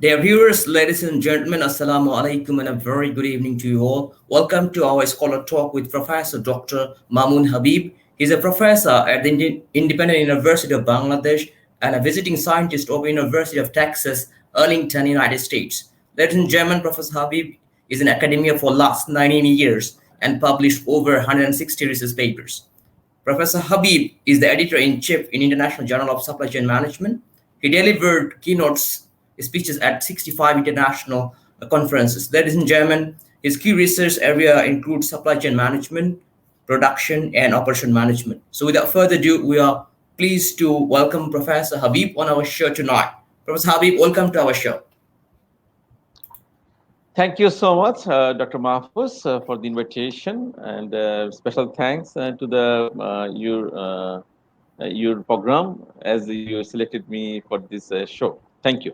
Dear viewers, ladies and gentlemen, Assalamu alaikum and a very good evening to you all. Welcome to our Scholar Talk with Professor Dr. Mamun Habib. He's a professor at the Independent University of Bangladesh and a visiting scientist of University of Texas, Arlington, United States. Ladies and gentlemen, Professor Habib is in academia for last 19 years and published over 160 research papers. Professor Habib is the editor-in-chief in International Journal of Supply Chain Management. He delivered keynotes speeches at 65 international conferences. Ladies and gentlemen, his key research area includes supply chain management, production, and operation management. So without further ado, we are pleased to welcome Professor Habib on our show tonight. Professor Habib, welcome to our show. Thank you so much, Dr. Mahfouz, for the invitation, and special thanks to your program as you selected me for this show. Thank you.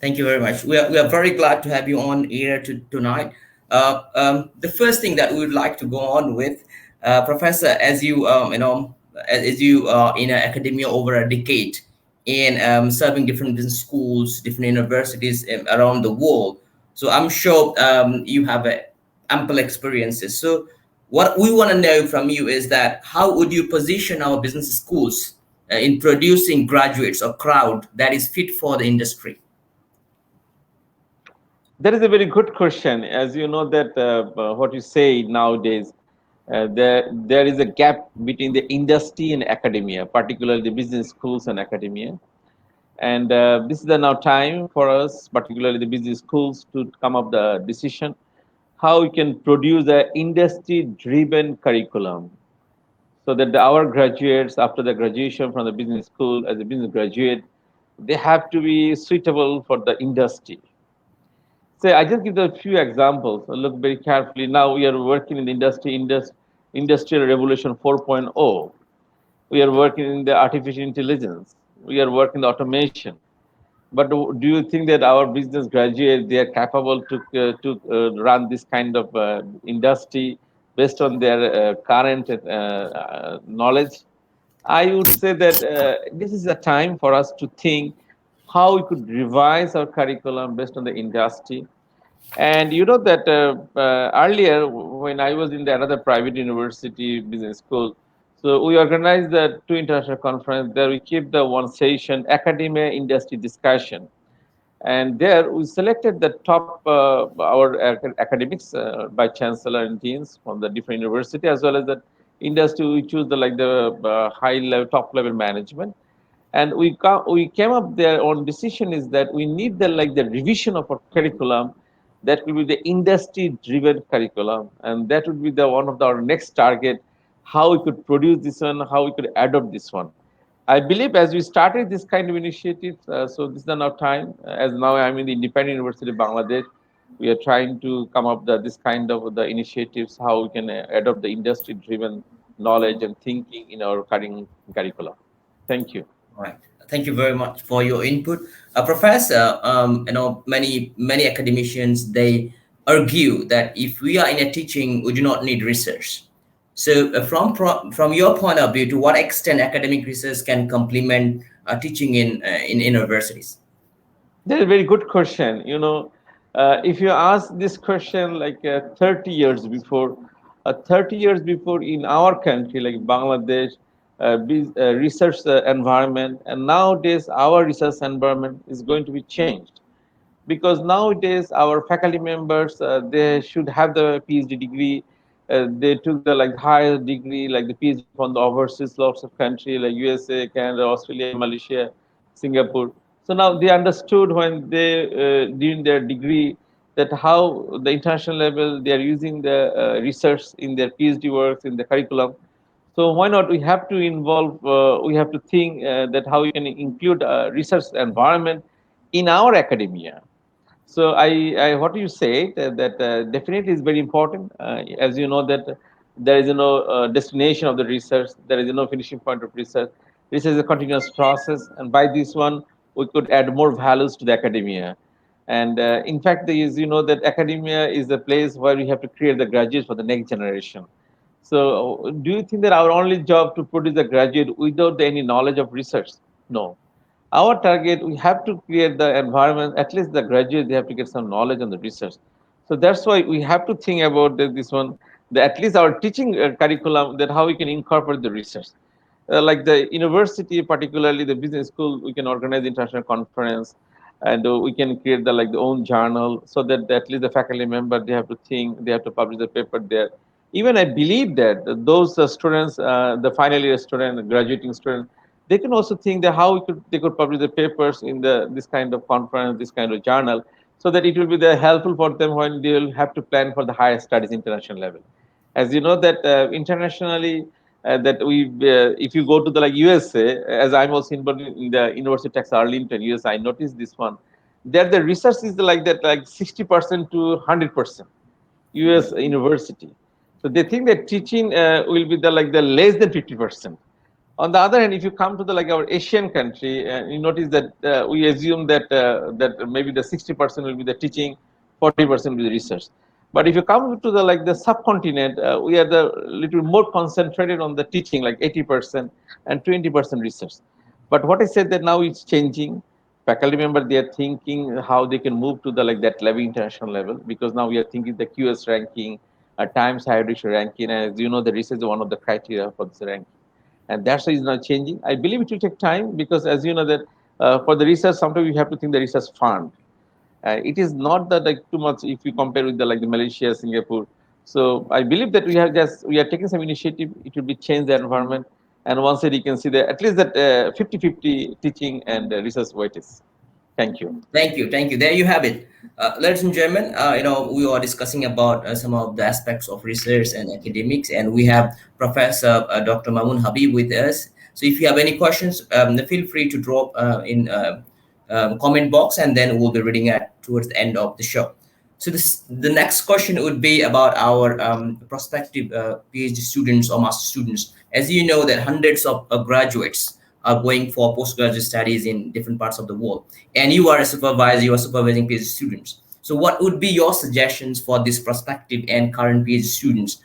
Thank you very much. We are very glad to have you on air tonight. The first thing that we would like to go on with, Professor, as you are in academia over a decade in serving different business schools, different universities around the world. So I'm sure you have ample experiences. So what we want to know from you is that how would you position our business schools in producing graduates or crowd that is fit for the industry? That is a very good question. As you know that what you say nowadays, there is a gap between the industry and academia, particularly the business schools and academia. And this is the now time for us, particularly the business schools, to come up the decision how we can produce an industry-driven curriculum, so that our graduates, after the graduation from the business school as a business graduate, they have to be suitable for the industry. So I just give a few examples. Look very carefully. Now we are working in the industrial revolution 4.0. We are working in the artificial intelligence. We are working in automation. But do you think that our business graduates, they are capable to run this kind of industry based on their current knowledge? I would say that this is a time for us to think how we could revise our curriculum based on the industry. And you know that earlier, when I was in the another private university business school, so we organized the two international conference. There we keep the one session, academia industry discussion, and there we selected the top our academics by chancellor and deans from the different university, as well as the industry. We choose the high level, top level management, and we came up their own decision is that we need the revision of our curriculum, that will be the industry driven curriculum, and that would be the one of our next target, how we could produce this one, how we could adopt this one. I believe as we started this kind of initiative, so this is now time, as now I'm in the Independent University of Bangladesh, we are trying to come up this kind of the initiatives, how we can adopt the industry driven knowledge and thinking in our curriculum. Thank you. Right. Thank you very much for your input, Professor. Many academicians, they argue that if we are in a teaching, we do not need research. So, from your point of view, to what extent academic research can complement teaching in universities? That's a very good question. If you ask this question 30 years before, 30 years before in our country, like Bangladesh, research environment, and nowadays our research environment is going to be changed, because nowadays our faculty members, they should have the PhD degree. They took the higher degree, like the PhD from the overseas lots of country like USA, Canada, Australia, Malaysia, Singapore. So now they understood when they doing their degree that how the international level they are using the research in their PhD works in the curriculum. So why not? We have to involve. We have to think that how we can include research environment in our academia. So what you say that definitely is very important. As you know that there is no destination of the research. There is no finishing point of research. Research is a continuous process, and by this one we could add more values to the academia. And in fact, that academia is the place where we have to create the graduates for the next generation. So do you think that our only job to produce a graduate without any knowledge of research? No. Our target, we have to create the environment, at least the graduates, they have to get some knowledge on the research. So that's why we have to think about this one, at least our teaching curriculum, that how we can incorporate the research. Like the university, particularly the business school, we can organize international conference, and we can create the like the own journal, so that at least the faculty member, they have to think, they have to publish the paper there. Even I believe that those students, the final year student, graduating student, they can also think that how they could publish the papers in this kind of conference, this kind of journal, so that it will be helpful for them when they will have to plan for the higher studies international level. As you know that internationally, that if you go to the like USA, as I'm also involved in the University of Texas Arlington, USA, I noticed this one. There the research is like that, like 60% to 100%. US university. So they think that teaching will be the like the less than 50%. On the other hand, if you come to the like our Asian country, you notice that we assume that that maybe the 60% will be the teaching, 40% will be the research. But if you come to the like the subcontinent, we are the little more concentrated on the teaching, like 80% and 20% research. But what I said that now it's changing. Faculty member, they are thinking how they can move to the like that level, international level, because now we are thinking the QS ranking, Times Higher Education ranking, and as you know, the research is one of the criteria for this ranking, and that's why it's not changing. I believe it will take time, because as you know that for the research, sometimes we have to think the research fund. It is not that like too much if you compare with the like the Malaysia, Singapore. So I believe that we are taking some initiative. It will be change the environment, and once you can see that at least that 50-50 teaching and research weight is. Thank you. Thank you, thank you. There you have it, ladies and gentlemen. We are discussing about some of the aspects of research and academics, and we have Professor Dr. Mamun Habib with us. So, if you have any questions, feel free to drop in comment box, and then we'll be reading it towards the end of the show. So, the next question would be about our prospective PhD students or master students. As you know, that hundreds of graduates are going for postgraduate studies in different parts of the world, and you are a supervisor, you are supervising PhD students. So what would be your suggestions for these prospective and current PhD students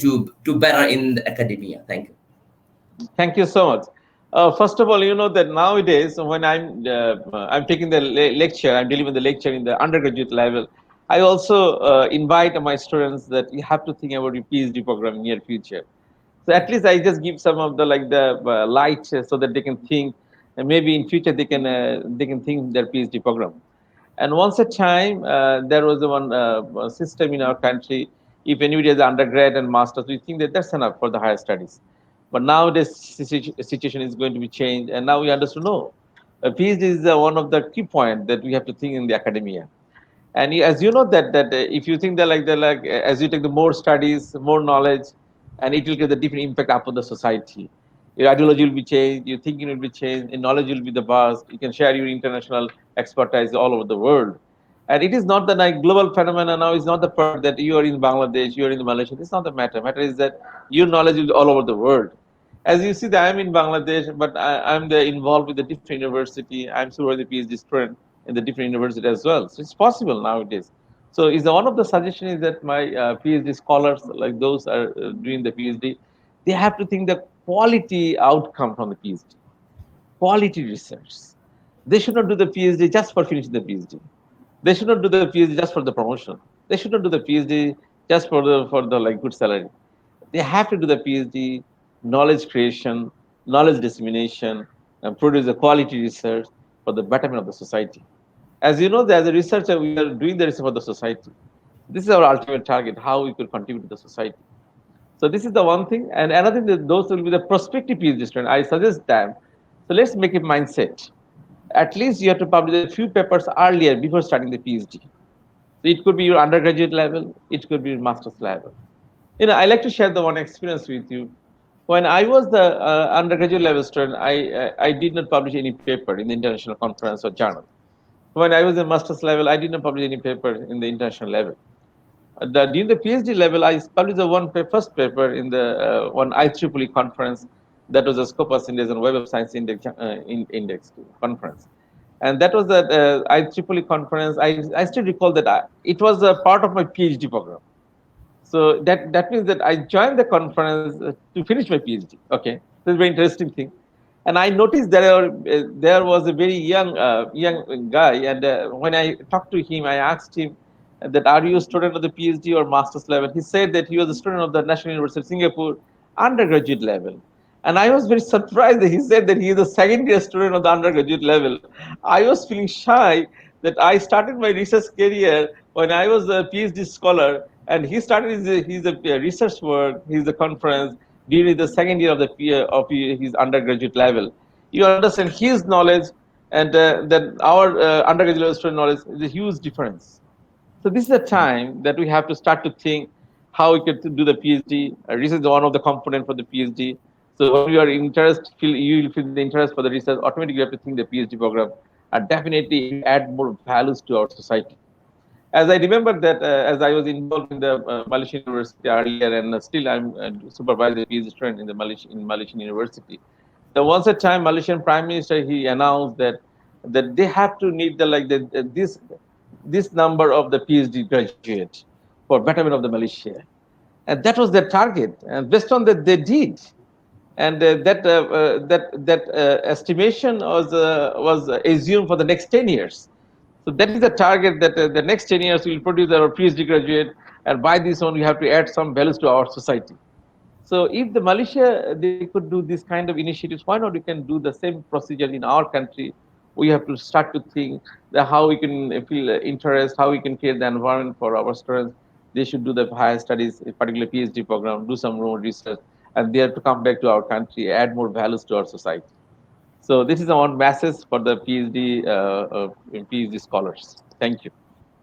to better in the academia? Thank you. Thank you so much. First of all, you know that nowadays when I'm taking the lecture, I'm delivering the lecture in the undergraduate level. I also invite my students that you have to think about your PhD program in near future. So at least I just give some of the like the light so that they can think, and maybe in future they can think their PhD program. And once a time, there was one system in our country. If anybody has undergrad and masters, we think that that's enough for the higher studies. But now this situation is going to be changed, and now we understand no. A PhD is one of the key points that we have to think in the academia. And as you know that if you think that as you take the more studies, more knowledge, and it will get the different impact upon the society. Your ideology will be changed, your thinking will be changed, and knowledge will be the vast. You can share your international expertise all over the world. And it is not the like global phenomenon now. It's not the part that you are in Bangladesh, you are in Malaysia. It's not the matter. Matter is that your knowledge will be all over the world. As you see, that I'm in Bangladesh, but I'm involved with the different university. I'm super the PhD student in the different university as well. So it's possible nowadays. So is one of the suggestions is that my PhD scholars, like those are doing the PhD, they have to think the quality outcome from the PhD, quality research. They should not do the PhD just for finishing the PhD. They should not do the PhD just for the promotion. They should not do the PhD just for the like good salary. They have to do the PhD, knowledge creation, knowledge dissemination, and produce a quality research for the betterment of the society. As you know, as a researcher, we are doing the research for the society. This is our ultimate target, how we could contribute to the society. So this is the one thing. And another thing, that those will be the prospective PhD student. I suggest them. So let's make a mindset. At least you have to publish a few papers earlier before starting the PhD. So it could be your undergraduate level, it could be your master's level. I like to share the one experience with you. When I was the undergraduate level student, I did not publish any paper in the international conference or journal. When I was in master's level, I did not publish any paper in the international level. During the PhD level, I published the first paper in the one IEEE conference, that was a Scopus Index and Web of Science Index conference. And that was the IEEE conference. I still recall that it was a part of my PhD program. So that means that I joined the conference to finish my PhD. Okay, so it's a very interesting thing. And I noticed there was a very young guy, and when I talked to him, I asked him that, are you a student of the PhD or master's level? He said that he was a student of the National University of Singapore undergraduate level. And I was very surprised that he said that he is a second year student of the undergraduate level. I was feeling shy that I started my research career when I was a PhD scholar, and he started his research work, his conference during the second year of his undergraduate level. You understand his knowledge and that our undergraduate student knowledge is a huge difference. So this is the time that we have to start to think how we can do the PhD. Research is one of the component for the PhD. So when you are interested, you will feel the interest for the research. Automatically, you have to think the PhD program, and definitely it will add more values to our society. As I remember that, as I was involved in the Malaysian University earlier, and still I'm supervising a PhD student in the Malaysian University. There was a time Malaysian Prime Minister, he announced that they have to need this number of the PhD graduate for betterment of the Malaysia, and that was their target. And based on that, they did, and that estimation was assumed for the next 10 years. So that is the target, that the next 10 years we will produce our PhD graduate, and by this one we have to add some values to our society. So if the Malaysia, they could do this kind of initiatives, why not we can do the same procedure in our country? We have to start to think that how we can feel interest, how we can create the environment for our students. They should do the higher studies, a particular PhD program, do some more research, and they have to come back to our country, add more values to our society. So this is one message for the PhD scholars. Thank you.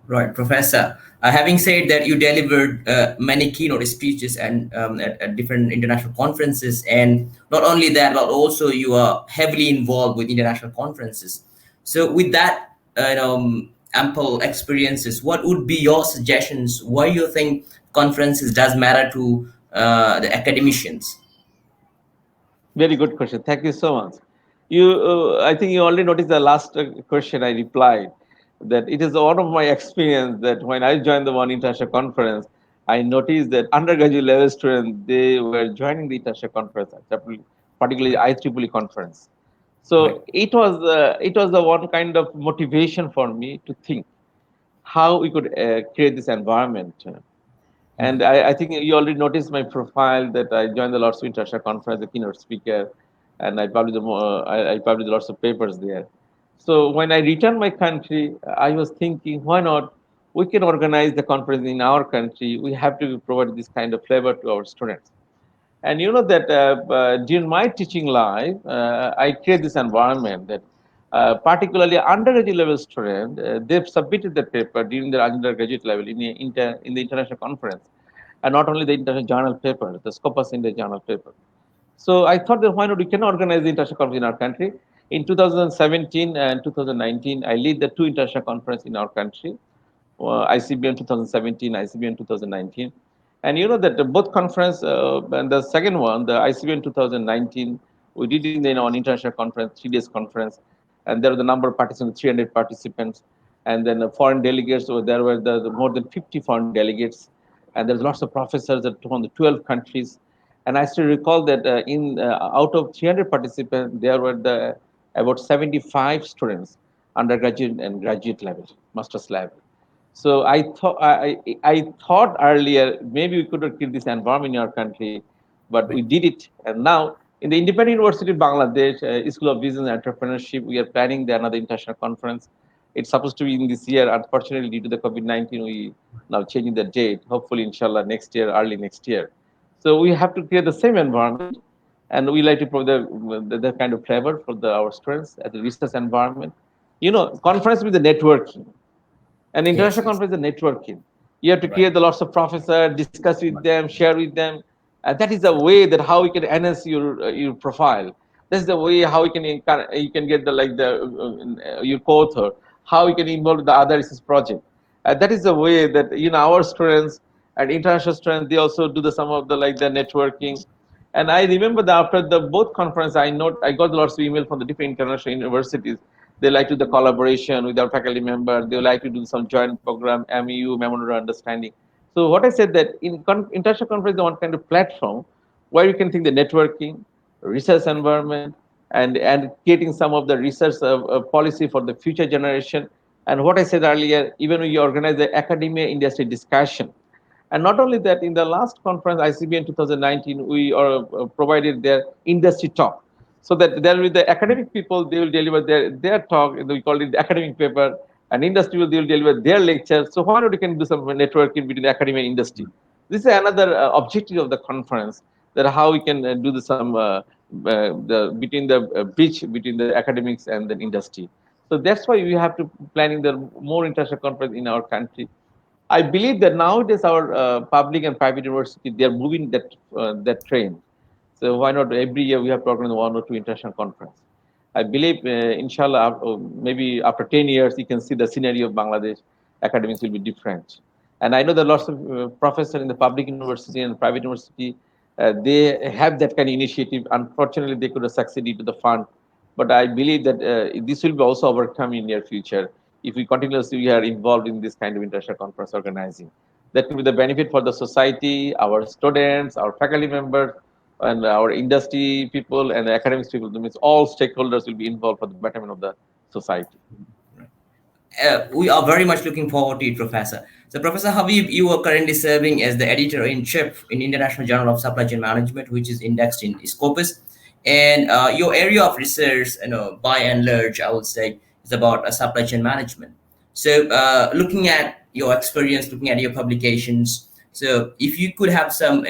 Right, Professor. Having said that, you delivered many keynote speeches and at different international conferences, and not only that, but also you are heavily involved with international conferences. So, with that, ample experiences, what would be your suggestions? Why you think conferences does matter to the academicians? Very good question. Thank you so much. I think you already noticed the last question I replied, that it is one of my experience that when I joined the one international conference, I noticed that undergraduate level students, they were joining the international conference, particularly IEEE conference. Right. So it was the one kind of motivation for me to think how we could create this environment. And I think you already noticed my profile that I joined the Lots of International Conference, the keynote speaker, and I published lots of papers there. So when I returned my country, I was thinking, why not? We can organize the conference in our country. We have to provide this kind of flavor to our students. And you know that during my teaching life, I create this environment that particularly undergraduate level student, they've submitted the paper during their undergraduate level in the international conference, and not only the international journal paper, the Scopus in the journal paper. So I thought that why not we can organize the international conference in our country. In 2017 and 2019, I lead the two international conferences in our country, ICBM 2017, ICBM 2019. And you know that both conference, and the second one, the ICBM 2019, we did it in an international conference, 3 days conference, and there were the number of participants, 300 participants, and then the foreign delegates, so there were the more than 50 foreign delegates, and there's lots of professors from the 12 countries. And I still recall that out of 300 participants, there were about 75 students, undergraduate and graduate level, master's level. So I thought earlier maybe we could have created this environment in our country, but we did it. And now in the Independent University of Bangladesh, School of Business Entrepreneurship, we are planning another international conference. It's supposed to be in this year. Unfortunately, due to the COVID-19, we now changing the date. Hopefully, inshallah, next year, early next year. So we have to create the same environment, and we like to provide the kind of flavor for our students at the research environment. You know, conference with the networking. And Yes. international conference is networking. You have to Right. create the lots of professors, discuss with them, share with them. That is the way that how we can enhance your profile. That's the way how you can get your co-author, how you can involve the other research project. That is the way that our students and international students, they also do some of the networking. And I remember that after the both conference, I got lots of email from the different international universities. They like to do the collaboration with our faculty member. They like to do some joint program, MEU, Memorandum of Understanding. So what I said that international conference is one kind of platform where you can think the networking, research environment, and creating some of the research policy for the future generation. And what I said earlier, even we organize the academia industry discussion. And not only that, in the last conference, ICB in 2019, we provided their industry talk. So that there will be the academic people, they will deliver their talk, we call it the academic paper, and industry will, they will deliver their lecture. So why not we can do some networking between the academia and industry? This is another objective of the conference, that how we can do between the bridge between the academics and the industry. So that's why we have to planning the more international conference in our country. I believe that nowadays our public and private university, they are moving that train. So why not every year we have to organize one or two international conference? I believe, inshallah, maybe after 10 years, you can see the scenario of Bangladesh academics will be different. And I know that lots of professors in the public university and private university, they have that kind of initiative. Unfortunately, they could have succeeded to the fund. But I believe that this will be also overcome in near future if we continuously are involved in this kind of international conference organizing. That will be the benefit for the society, our students, our faculty members, and our industry people and the academics people. That means all stakeholders will be involved for the betterment of the society. We are very much looking forward to it, Professor. So, Professor Habib, you are currently serving as the editor-in-chief in International Journal of Supply Chain Management, which is indexed in Scopus. And your area of research, by and large, I would say, is about supply chain management. So, looking at your experience, looking at your publications, so if you could have some,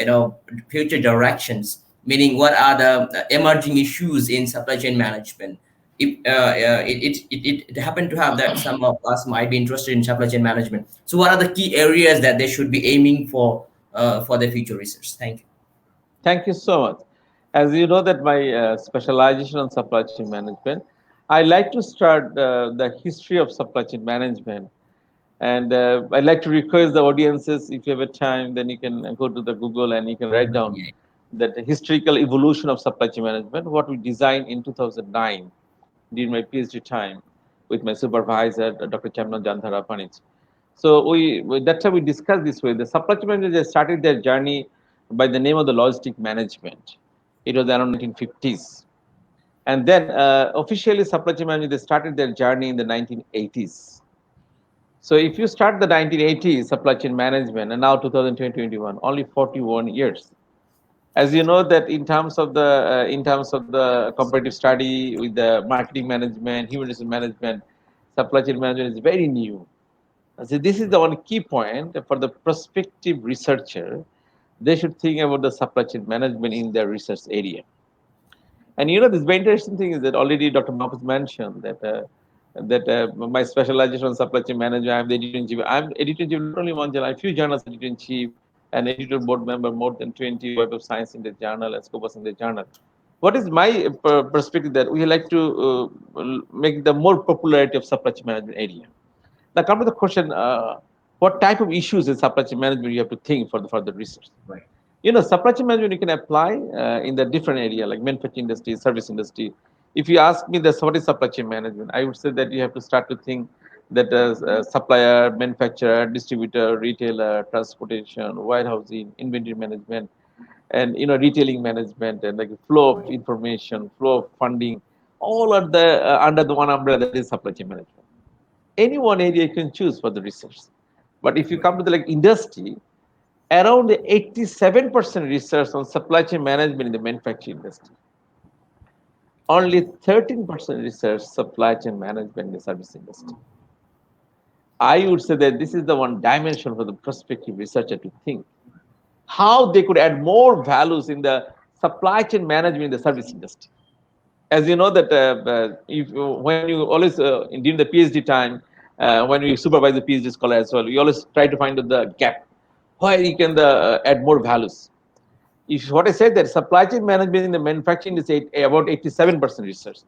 future directions, meaning what are the emerging issues in supply chain management, if it happened to have that some of us might be interested in supply chain management. So what are the key areas that they should be aiming for their future research? Thank you. Thank you so much. As you know that my specialization on supply chain management, I like to start the history of supply chain management. And I'd like to request the audiences, if you have a time, then you can go to the Google and you can write down Yeah. that the historical evolution of supply chain management, what we designed in 2009 during my PhD time with my supervisor, Dr. Chamna Jandhara Panich. So that's how we discussed this way. The supply chain managers started their journey by the name of the logistic management. It was around 1950s. And then officially supply chain managers, they started their journey in the 1980s. So if you start the 1980s supply chain management and now 2021, only 41 years. As you know that in terms of the comparative study with the marketing management, human resource management, supply chain management is very new. So this is the one key point for the prospective researcher. They should think about the supply chain management in their research area. And this very interesting thing is that already Dr. Mahfouz mentioned that my specialization on supply chain management, I'm the editor-in-chief. I'm editor-in-chief not only one journal, a few journals editor-in-chief, an editor board member, more than 20 Web of Science in the journal and Scopus in the journal. What is my perspective that we like to make the more popularity of supply chain management area. Now come to the question, what type of issues in supply chain management you have to think for the research. Right. Supply chain management you can apply in the different area like manufacturing industry, service industry. If you ask me what is supply chain management, I would say that you have to start to think that supplier, manufacturer, distributor, retailer, transportation, warehousing, inventory management, and retailing management, and like flow of information, flow of funding, all are the under the one umbrella that is supply chain management. Any one area you can choose for the research. But if you come to the industry, around 87% research on supply chain management in the manufacturing industry. Only 13% research supply chain management in the service industry. I would say that this is the one dimension for the prospective researcher to think how they could add more values in the supply chain management in the service industry. As you know that when you always during the PhD time, when we supervise the PhD scholar as well, we always try to find the gap where you can add more values. If what I said that supply chain management in the manufacturing is about 87% research.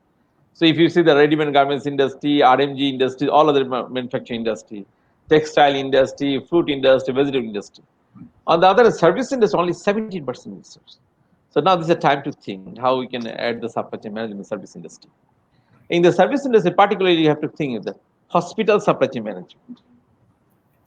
So if you see the ready-made garments industry, RMG industry, all other manufacturing industry, textile industry, fruit industry, vegetable industry. On the other service industry, only 17% research. So now this is a time to think how we can add the supply chain management in the service industry. In the service industry, particularly, you have to think of the hospital supply chain management.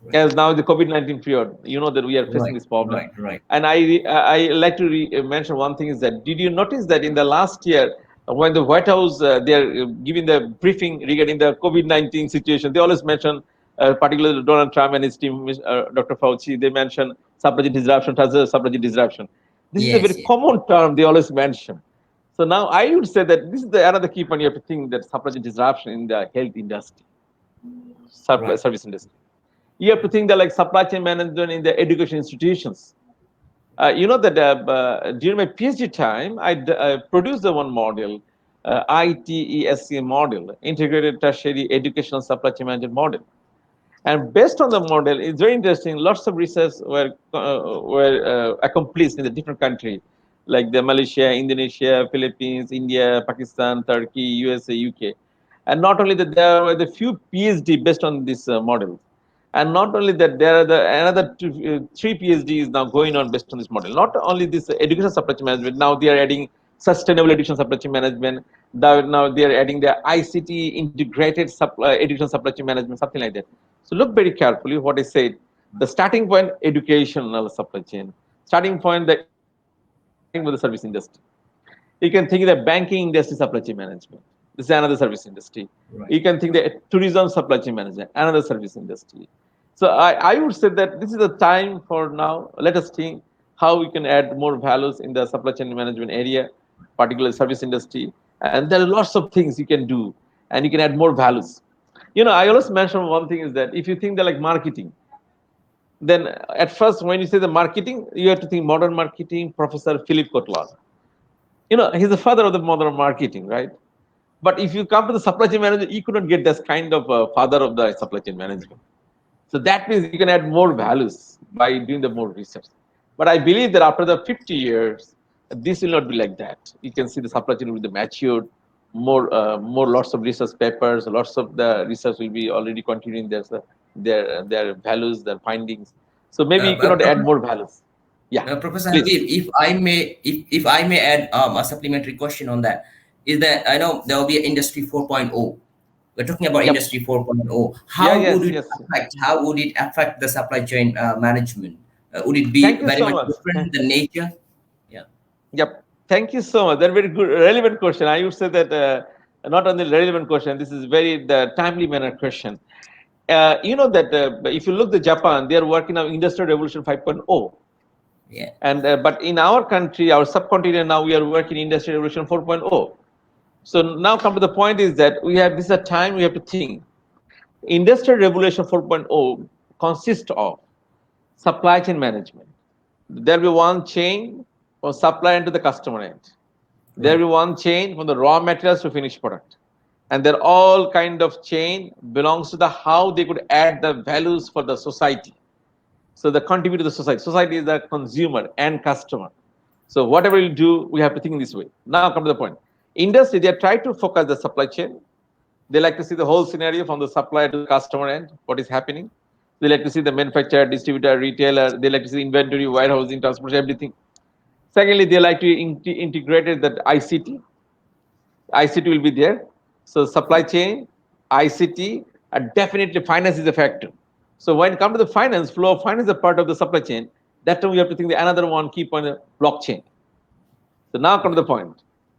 Right. As now the COVID-19 period, you know that we are facing Right. this problem. Right. And I like to mention one thing is that did you notice that in the last year, When the White House they are giving the briefing regarding the COVID-19 situation, they always mention, particularly Donald Trump and his team, Dr. Fauci, they mention supply chain disruption as a supply chain disruption. This is a very Yes, yes. common term they always mention. So now I would say that this is another key point you have to think, that supply chain disruption in the health industry, Right. service industry. You have to think that like supply chain management in the education institutions. You know that during my PhD time, I produced the one model, ITESC model, Integrated Tertiary Educational Supply Chain Management model. And based on the model, it's very interesting. Lots of research were accomplished in the different countries, like the Malaysia, Indonesia, Philippines, India, Pakistan, Turkey, USA, UK. And not only that, there were the few PhD based on this model. And not only that, there are another three PhDs now going on based on this model. Not only this education supply chain management, now they are adding sustainable education supply chain management. Now they are adding the ICT integrated education supply chain management, something like that. So look very carefully what I said. The starting point, educational supply chain. Starting point, the starting with the service industry. You can think the banking industry supply chain management. This is another service industry. You Right. can think the tourism supply chain management, another service industry. So I would say that this is the time for now. Let us think how we can add more values in the supply chain management area, particularly service industry. And there are lots of things you can do, and you can add more values. You know, I always mention one thing is that if you think that like marketing, then at first when you say the marketing, you have to think modern marketing, Professor Philip Kotler. You know, he's the father of the modern marketing, right? But if you come to the supply chain management, you could not get this kind of father of the supply chain management. So that means you can add more values by doing the more research. But I believe that after the 50 years, this will not be like that. You can see the supply chain will be matured, more lots of research papers, lots of the research will be already continuing their values, their findings. So maybe you cannot add more values. Yeah, Professor please. Habib, if I may add a supplementary question on that, is that I know there will be an Industry 4.0. We're talking about Yep. Industry 4.0. Yeah. Would Yes. it Yes. how would it affect the supply chain management? Would it be Thank you very so much much. different, the nature? Yeah. Yep. Thank you so much. That's very good, relevant question. I would say that not only relevant question, this is very the timely manner question. You know that if you look at Japan, they are working on Industrial Revolution 5.0. Yeah. And but in our country, our subcontinent now, we are working Industrial Revolution 4.0. So now come to the point is that we have this is a time we have to think. Industrial Revolution 4.0 consists of supply chain management. There will be one chain from supply end to the customer end. There Right. will be one chain from the raw materials to finished product. And they're all kind of chain belongs to the how they could add the values for the society. So they contribute to the society. Society is the consumer and customer. So whatever you do, we have to think in this way. Now come to the point. Industry, they try to focus the supply chain. They like to see the whole scenario from the supplier to the customer end, what is happening. They like to see the manufacturer, distributor, retailer. They like to see inventory, warehousing, transportation, everything. Secondly, they like to integrate that ICT. ICT will be there. So supply chain, ICT, and definitely finance is a factor. So when it comes to the finance, flow of finance is a part of the supply chain. That time we have to think the another one key point, blockchain. So now come to the point.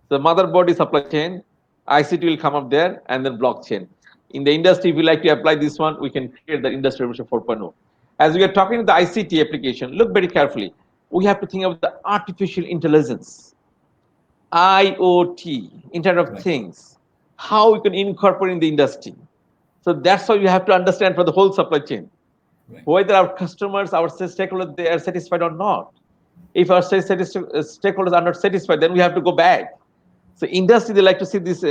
So motherboard is supply chain, ICT will come up there, and then blockchain. In the industry, if we like to apply this one, we can create the Industry Revolution 4.0. As we are talking about the ICT application, look very carefully. We have to think of the artificial intelligence, IoT, Internet of Right. Things, how we can incorporate in the industry. So that's how you have to understand for the whole supply chain, Right. whether our customers, our stakeholders, they are satisfied or not. If our stakeholders are not satisfied, then we have to go back. So industry, they like to see this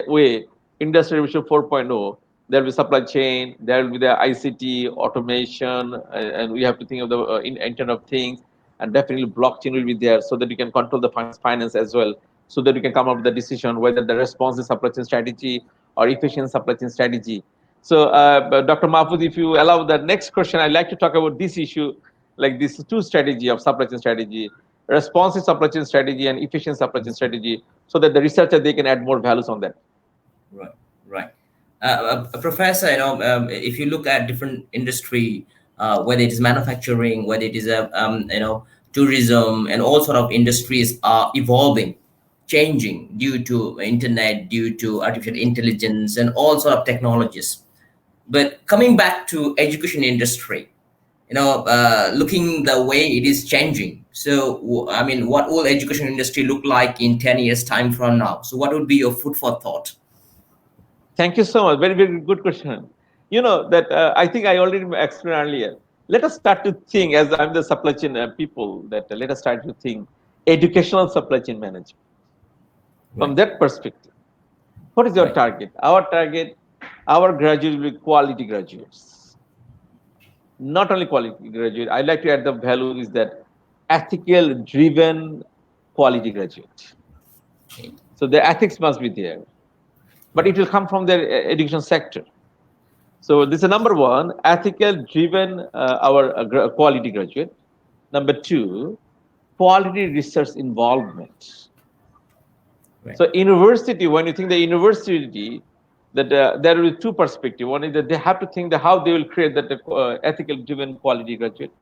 way, Industry Revolution 4.0. There will be supply chain, there will be the ICT, automation, and we have to think of the Internet of Things, and definitely blockchain will be there so that you can control the finance as well, so that you can come up with the decision whether the responsive supply chain strategy or efficient supply chain strategy. So, Dr. Mahfoud, if you allow the next question, I'd like to talk about this issue, like this two strategy of supply chain strategy, responsive supply chain strategy and efficient supply chain strategy, so that the researcher they can add more values on that. Right, right. Professor, if you look at different industry, whether it is manufacturing, whether it is tourism, and all sort of industries are evolving changing due to internet, due to artificial intelligence, and all sort of technologies. But coming back to education industry, looking the way it is changing. So, I mean, what will education industry look like in 10 years time from now? So what would be your food for thought? Thank you so much. Very, very good question. You know that I think I already explained earlier. Let us start to think, as I'm the supply chain people, that let us start to think educational supply chain management from Right. that perspective. What is your Right. target? Our target, our graduates will be quality graduates, not only quality graduate. I like to add the value is that ethical driven quality graduate. Okay. So the ethics must be there, but it will come from the education sector. So this is number one, ethical driven our quality graduate. Number two, quality research involvement. Right. So university, when you think the university, that there will be two perspectives. One is that they have to think that how they will create that ethical driven quality graduate,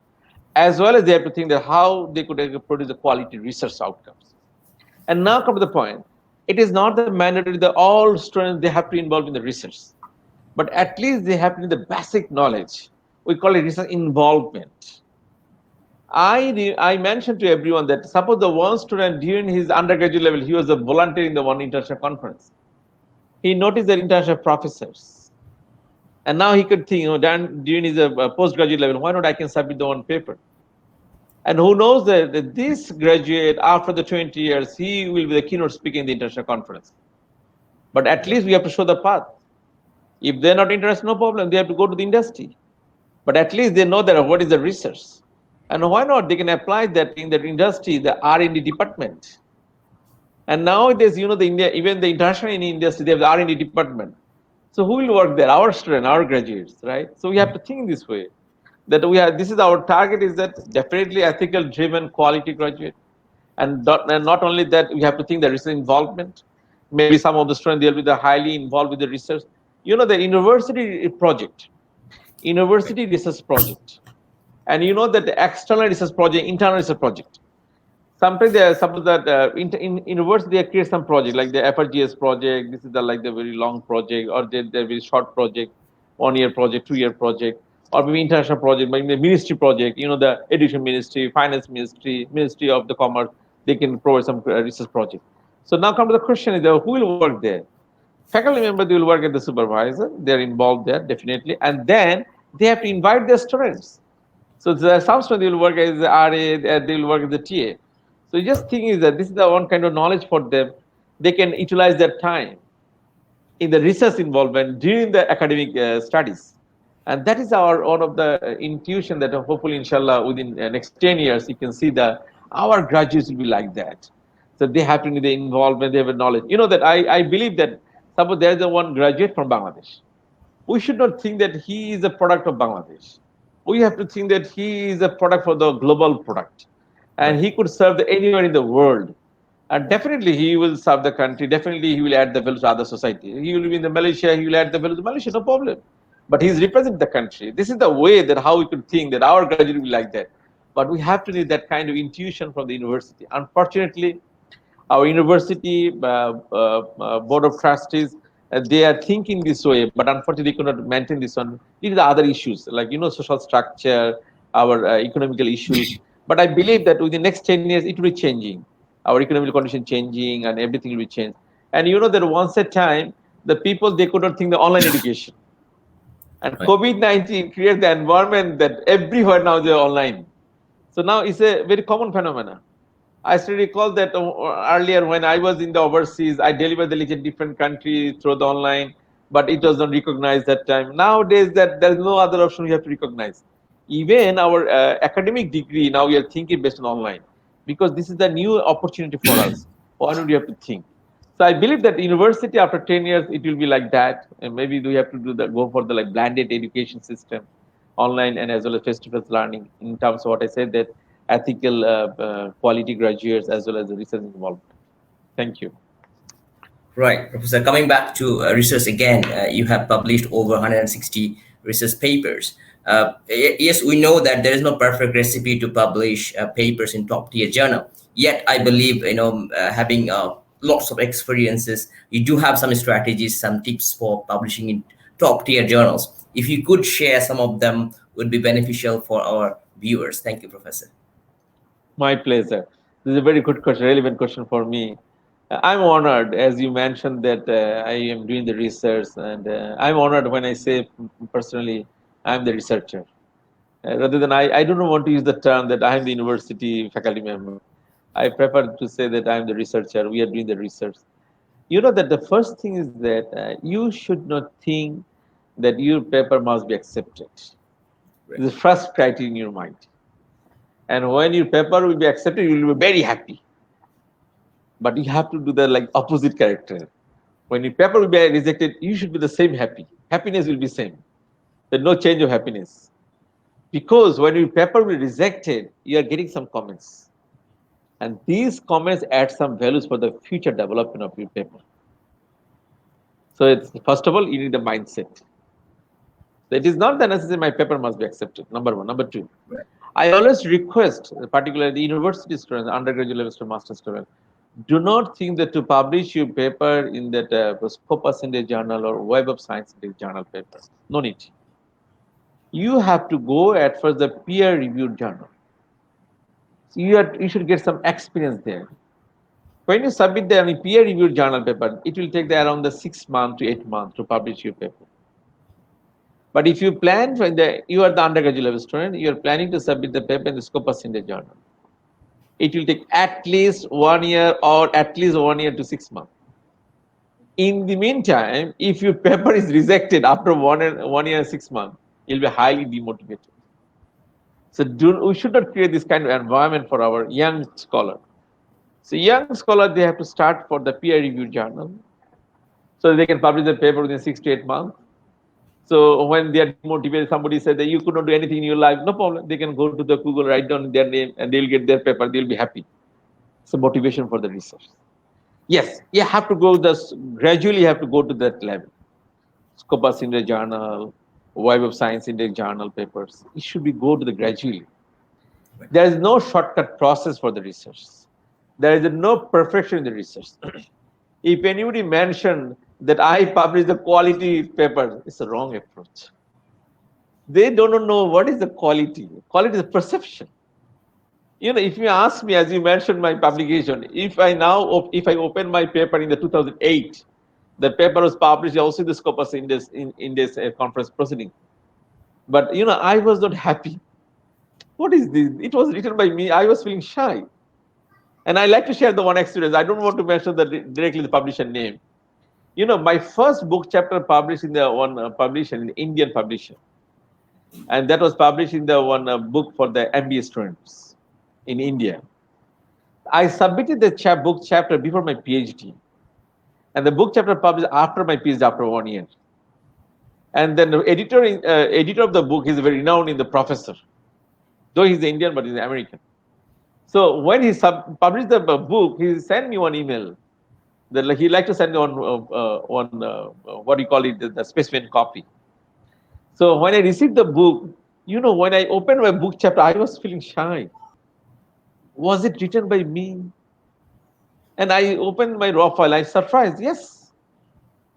as well as they have to think that how they could produce the quality research outcomes. And now come to the point, it is not the mandatory that all students they have to involve in the research, but at least they have to the basic knowledge. We call it research involvement. I mentioned to everyone that suppose the one student during his undergraduate level, he was a volunteer in the one international conference. He noticed the international professors. And now he could think, during his postgraduate level, why not I can submit the one paper? And who knows that this graduate, after the 20 years, he will be the keynote speaker in the international conference. But at least we have to show the path. If they're not interested, no problem. They have to go to the industry. But at least they know that what is the research. And why not? They can apply that in the industry, the R&D department. And nowadays, even the international industry, they have the R&D department. So who will work there? Our students, our graduates, right? So we have to think this way. That this is our target is that definitely ethical driven quality graduate. And not only that, we have to think the research involvement. Maybe some of the students, they'll be highly involved with the research. The university research project. And that the external research project, internal research project. Sometimes they suppose that in university they create some project like the FRGS project. This is the very long project, or the very short project, 1 year project, 2 year project, or maybe international project, maybe the ministry project. The education ministry, finance ministry, ministry of the commerce. They can provide some research project. So now come to the question: is who will work there? Faculty member, they will work at the supervisor. They're involved there definitely, and then they have to invite their students. So some students they will work as the RA, they will work as the TA. So you just think is that this is the one kind of knowledge for them. They can utilize their time in the research involvement during the academic studies. And that is our one of the intuition that hopefully, inshallah, within the next 10 years, you can see that our graduates will be like that. So they have to need the involvement, they have a knowledge. That I believe that suppose there is one graduate from Bangladesh. We should not think that he is a product of Bangladesh. We have to think that he is a product for the global product. And Right. he could serve anywhere in the world. And definitely he will serve the country. Definitely he will add the value to other society. He will be in the Malaysia, he will add the value to Malaysia, no problem. But he's representing the country. This is the way that how we could think that our graduate will be like that. But we have to need that kind of intuition from the university. Unfortunately, our university board of trustees, they are thinking this way, but unfortunately, they could not maintain this one. These are the other issues, like social structure, our economical issues. But I believe that within the next 10 years, it will be changing. Our economic condition changing, and everything will be changed. And that once a time, the people they could not think the online education, and Right. COVID-19 created the environment that everywhere now they're online. So now it's a very common phenomenon. I still recall that earlier when I was in the overseas, I delivered the lecture in different countries through the online, but it was not recognized that time. Nowadays, that there's no other option we have to recognize. Even our academic degree, now we are thinking based on online, because this is the new opportunity for us. Why don't we have to think? So I believe that university after 10 years, it will be like that. And maybe we have to go for the blended education system, online and as well as face-to-face learning in terms of what I said that ethical quality graduates as well as the research involvement. Thank you. Right, Professor. Coming back to research again, you have published over 160 research papers. Yes, we know that there is no perfect recipe to publish papers in top tier journal. Yet, I believe having lots of experiences. You do have some strategies, some tips for publishing in top tier journals. If you could share some of them, would be beneficial for our viewers. Thank you, Professor. My pleasure. This is a very good question, relevant question for me. I'm honored, as you mentioned, that I am doing the research, and I'm honored when I say personally, I'm the researcher. Rather than I don't want to use the term that I'm the university faculty member. I prefer to say that I'm the researcher. We are doing the research. You know that the first thing is that you should not think that your paper must be accepted. Right. This is the first criteria in your mind. And when your paper will be accepted, you will be very happy. But you have to do the like opposite character. When your paper will be rejected, you should be the same happy. Happiness will be same. There's no change of happiness. Because when your paper will be rejected, you are getting some comments. And these comments add some values for the future development of your paper. So it's first of all, you need a mindset. It is not that necessarily my paper must be accepted. Number one. Number two, Right. I always request, particularly the university students, undergraduate level to master's level, do not think that to publish your paper in that Scopus India journal or Web of Science India journal paper. No need. You have to go at first the peer-reviewed journal. So you should get some experience there. When you submit the peer-reviewed journal paper, it will take around the 6 months to 8 months to publish your paper. But if you plan for you are the undergraduate level student, you are planning to submit the paper in the Scopus India journal. It will take at least 1 year or at least 1 year to 6 months. In the meantime, if your paper is rejected after 1 year and 6 months, you'll be highly demotivated. So we should not create this kind of environment for our young scholar. So young scholar, they have to start for the peer-reviewed journal, so they can publish the paper within 6 to 8 months. So when they are demotivated, somebody said that you could not do anything in your life, no problem. They can go to the Google, write down their name, and they'll get their paper. They'll be happy. It's a motivation for the research. Yes, you have to go gradually. You have to go to that level. Scopus India journal, Web of Science India journal papers. It should be go to the gradually. There is no shortcut process for the research. There is no perfection in the research. If anybody mentioned that I publish the quality paper, it's a wrong approach. They don't know what is the quality. Quality is a perception. You know, if you ask me, as you mentioned my publication, if I open my paper in the 2008, the paper was published also in the Scopus in this conference proceeding. But you know, I was not happy. What is this? It was written by me. I was feeling shy. And I like to share the one experience. I don't want to mention directly the publisher name. You know, my first book chapter published in the one publisher, in the Indian publisher. And that was published in the one book for the MBA students in India. I submitted the book chapter before my PhD. And the book chapter published after my PhD, after 1 year. And then the editor of the book is very renowned in the professor. Though he's Indian, but he's American. So when he published the book, he sent me one email that he liked to send me what do you call it, the specimen copy. So when I received the book, you know, when I opened my book chapter, I was feeling shy. Was it written by me? And I opened my raw file. I surprised. Yes,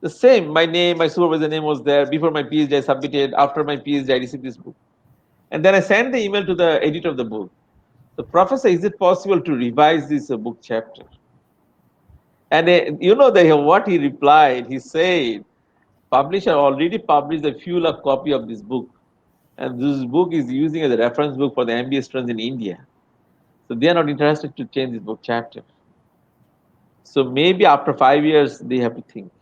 the same. My name, my supervisor name was there. Before my PhD, I submitted. After my PhD, I received this book. And then I sent the email to the editor of the book. The professor, is it possible to revise this book chapter? And you know what he replied? He said, publisher already published a few lakh copy of this book. And this book is using as a reference book for the MBA students in India. So they are not interested to change this book chapter. So maybe after 5 years, they have to think.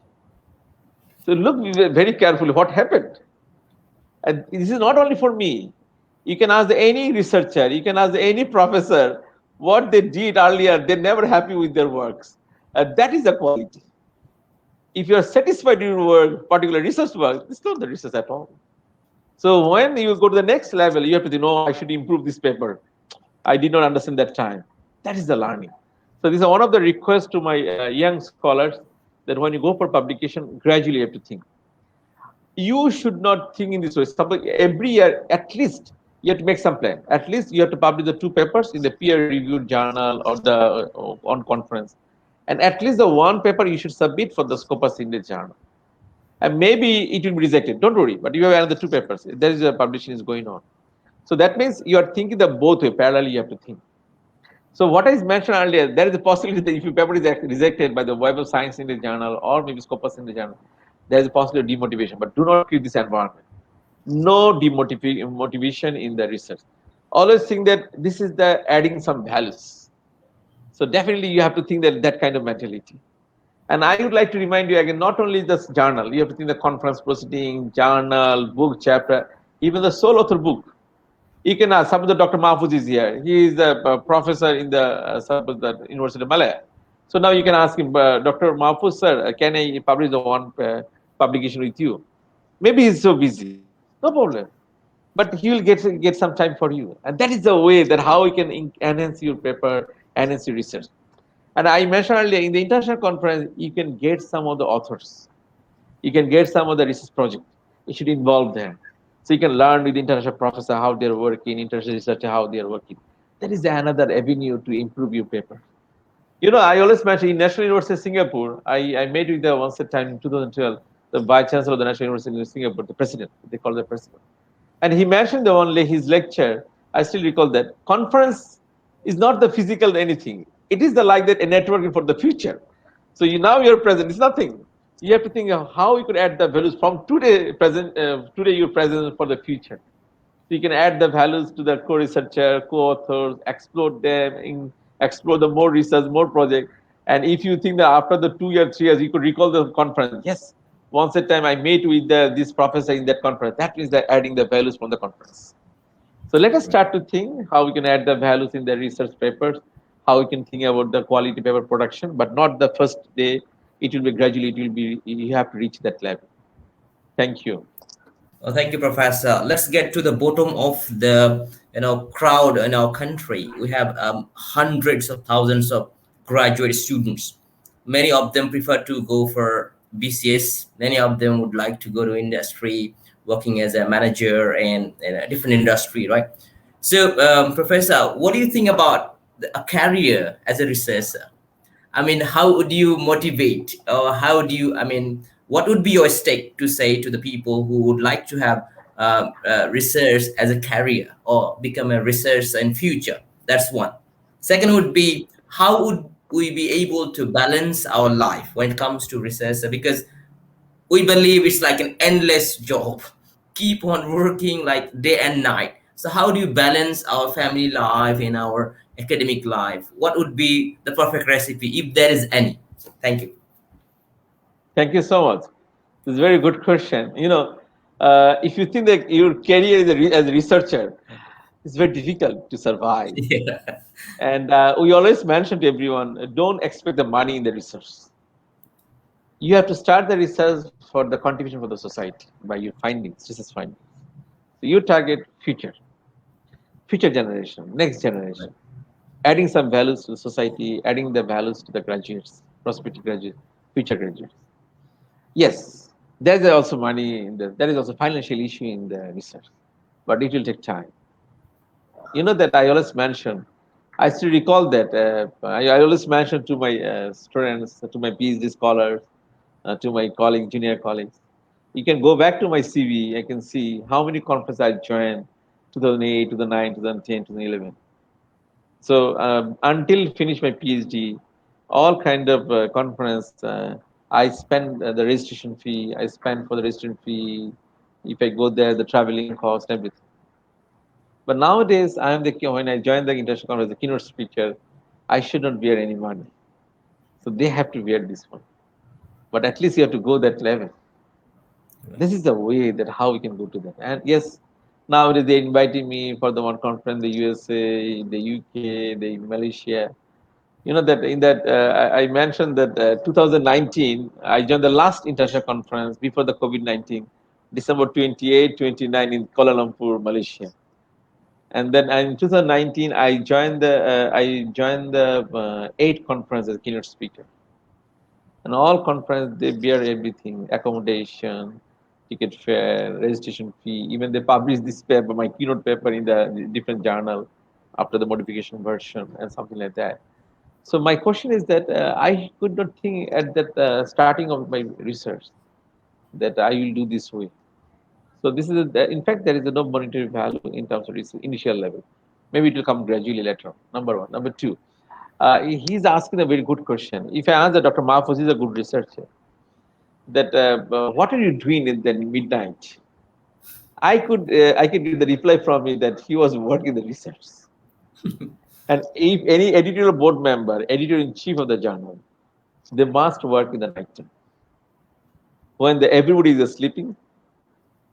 So look very carefully what happened. And this is not only for me. You can ask any researcher, you can ask any professor what they did earlier. They're never happy with their works. That is the quality. If you are satisfied with your work, particular research work, it's not the research at all. So when you go to the next level, you have to think, no, I should improve this paper. I did not understand that time. That is the learning. So this is one of the requests to my young scholars, that when you go for publication, gradually you have to think. You should not think in this way. Every year, at least, you have to make some plan. At least you have to publish the 2 papers in the peer-reviewed journal or on conference. And at least the one paper you should submit for the Scopus Index journal. And maybe it will be rejected. Don't worry, but you have another two papers. There is a publishing is going on. So that means you are thinking the both way, parallelly you have to think. So what I mentioned earlier, there is a possibility that if your paper is rejected by the Web of Science in the journal or maybe Scopus in the journal, there is a possibility of demotivation. But do not create this environment. No demotivation in the research. Always think that this is the adding some values. So definitely you have to think that kind of mentality. And I would like to remind you again, not only this journal, you have to think the conference proceeding, journal, book, chapter, even the sole author book. You can ask, suppose Dr. Mahfouz is here. He is a professor in the suppose the University of Malaya. So now you can ask him, Dr. Mahfouz, sir, can I publish the one publication with you? Maybe he's so busy. No problem. But he will get some time for you. And that is the way that how you can enhance your paper, enhance your research. And I mentioned earlier, in the international conference, you can get some of the authors. You can get some of the research project. You should involve them. So you can learn with international professor how they're working, international researcher how they're working. That is another avenue to improve your paper. You know, I always mention in National University of Singapore, I met with the once a time in 2012, the Vice Chancellor of the National University of Singapore, the president, they call the president. And he mentioned the only his lecture, I still recall that conference is not the physical anything. It is the like that a networking for the future. So you now you're present, it's nothing. You have to think of how you could add the values from today present today you're present for the future. So you can add the values to the co-researcher, co-authors, explore them, explore the more research, more project. And if you think that after the 2 years, 3 years, you could recall the conference. Yes, once a time I met with this professor in that conference. That means that adding the values from the conference. So let us start to think how we can add the values in the research papers, how we can think about the quality paper production, but not the first day. It will be gradually. It will be you have to reach that level. Thank you. Well, thank you, Professor. Let's get to the bottom of the crowd in our country. We have hundreds of thousands of graduate students. Many of them prefer to go for BCS. Many of them would like to go to industry, working as a manager and in a different industry, right? So, Professor, what do you think about a career as a researcher? I mean, how would you motivate, or how do you, I mean, what would be your stake to say to the people who would like to have research as a career or become a researcher in future? That's one. Second would be, how would we be able to balance our life when it comes to research? Because we believe it's like an endless job, keep on working like day and night. So how do you balance our family life and our academic life? What would be the perfect recipe if there is any? Thank you. Thank you so much. It's a very good question. You know, if you think that your career as a researcher, it's very difficult to survive. Yeah. And we always mention to everyone, don't expect the money in the research. You have to start the research for the contribution for the society by your findings, research findings. So you target future generation, next generation, adding some values to the society, adding the values to the graduates, prospective graduates, future graduates. Yes, there's also money in there is also financial issue in the research, but it will take time. You know that I always mention, I still recall that I always mention to my students, to my PhD scholars, to my colleagues, junior colleagues. You can go back to my CV. I can see how many conferences I joined, 2008, 2009, 2010, 2011. So until finish my PhD, all kind of conference, I spend the registration fee. I spend for the registration fee. If I go there, the traveling cost, everything. But nowadays, I am the when I join the international conference, the keynote speaker, I should not bear any money. So they have to bear this one. But at least you have to go that level. This is the way that how we can go to that. And yes, nowadays they inviting me for the one conference, the USA, the UK, the Malaysia. You know that in that I mentioned that 2019 I joined the last international conference before the COVID-19, December 28, 29 in Kuala Lumpur, Malaysia. And then in 2019 I joined the 8 conference as a keynote speaker. And all conference they bear everything, accommodation, ticket fare, registration fee. Even they publish this paper, my keynote paper in the different journal after the modification version and something like that. So my question is that I could not think at that starting of my research that I will do this way. So this is, in fact, there is no monetary value in terms of its initial level. Maybe it will come gradually later on. Number one. Number two, he's asking a very good question. If I answer Dr. Mahfouz is a good researcher, that what are you doing in the midnight? I could get the reply from me that he was working the research. And if any editorial board member, editor in chief of the journal, they must work in the night time. When everybody is sleeping,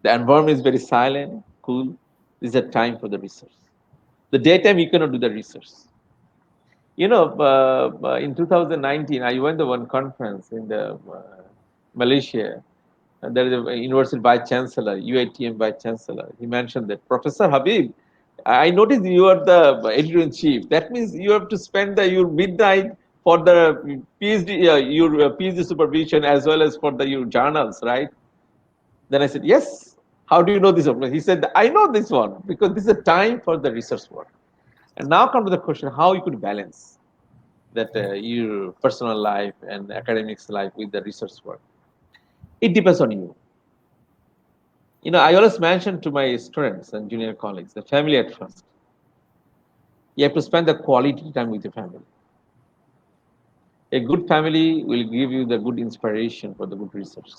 the environment is very silent, cool. This is a time for the research. The daytime you cannot do the research. You know, in 2019, I went to one conference in the Malaysia. There is a university vice chancellor, UiTM vice chancellor. He mentioned that Professor Habib, I noticed you are the editor in chief. That means you have to spend your midnight for the PhD, your PhD supervision as well as for your journals, right? Then I said, yes. How do you know this one? He said, I know this one because this is a time for the research work. And now come to the question, how you could balance that your personal life and academics life with the research work. It depends on you. You know, I always mention to my students and junior colleagues, the family at first. You have to spend the quality time with your family. A good family will give you the good inspiration for the good research.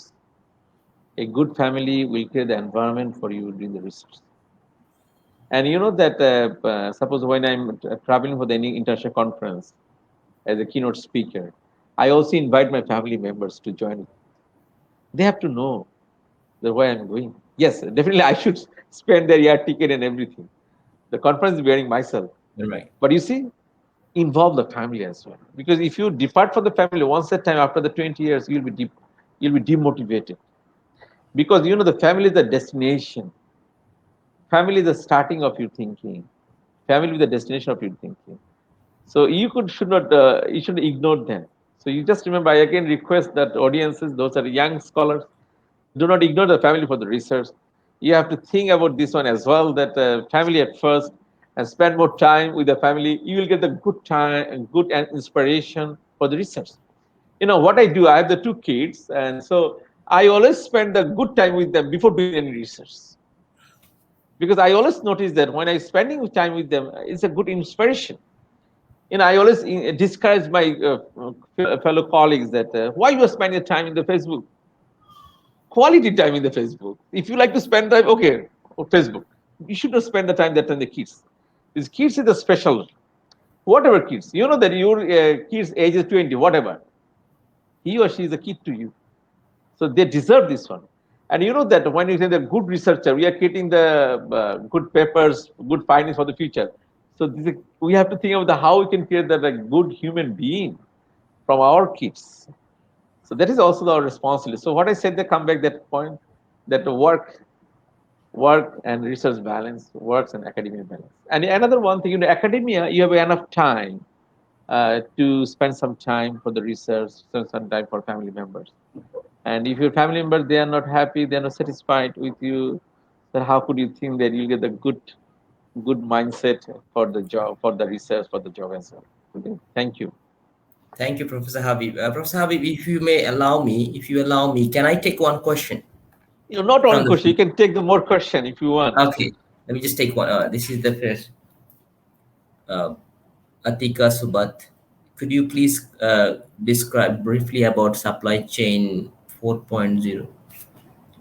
A good family will create the environment for you doing the research. And you know that suppose when I'm traveling for the international conference as a keynote speaker, I also invite my family members to join. They have to know the way I'm going. Yes, definitely I should spend their air ticket and everything. The conference is bearing myself. Right. But you see, involve the family as well. Because if you depart from the family once that time after the 20 years, you'll be demotivated. Because you know the family is the destination. Family is the starting of your thinking. Family is the destination of your thinking. So you shouldn't ignore them. So you just remember, I again request that audiences, those are young scholars, do not ignore the family for the research. You have to think about this one as well, that family at first, and spend more time with the family. You will get the good time, good inspiration for the research. You know what I do? I have the two kids, and so I always spend the good time with them before doing any research. Because I always notice that when I'm spending time with them, it's a good inspiration. You know, I always discourage my fellow colleagues that why you are spending time in the Facebook? Quality time in the Facebook. If you like to spend time, okay, or Facebook. You should not spend the time that on the kids. These kids is the special. Whatever kids, you know that your kids age is 20, whatever. He or she is a kid to you. So they deserve this one. And you know that when you say the good researcher, we are creating the good papers, good findings for the future. So we have to think about how we can create a good human being from our kids. So that is also our responsibility. So what I said, they come back that point, that work and research balance, works and academia balance. And another one thing, academia, you have enough time to spend some time for the research, spend some time for family members. And if your family members, they are not happy, they are not satisfied with you, then how could you think that you'll get the good mindset for the job, for the research, for the job as well? Okay. Thank you. Thank you, Professor Habib. Professor Habib, if you allow me, can I take one question? Not one question. You can take the more question if you want. Okay, let me just take one. This is the first. Atika Subat, could you please describe briefly about supply chain 4.0?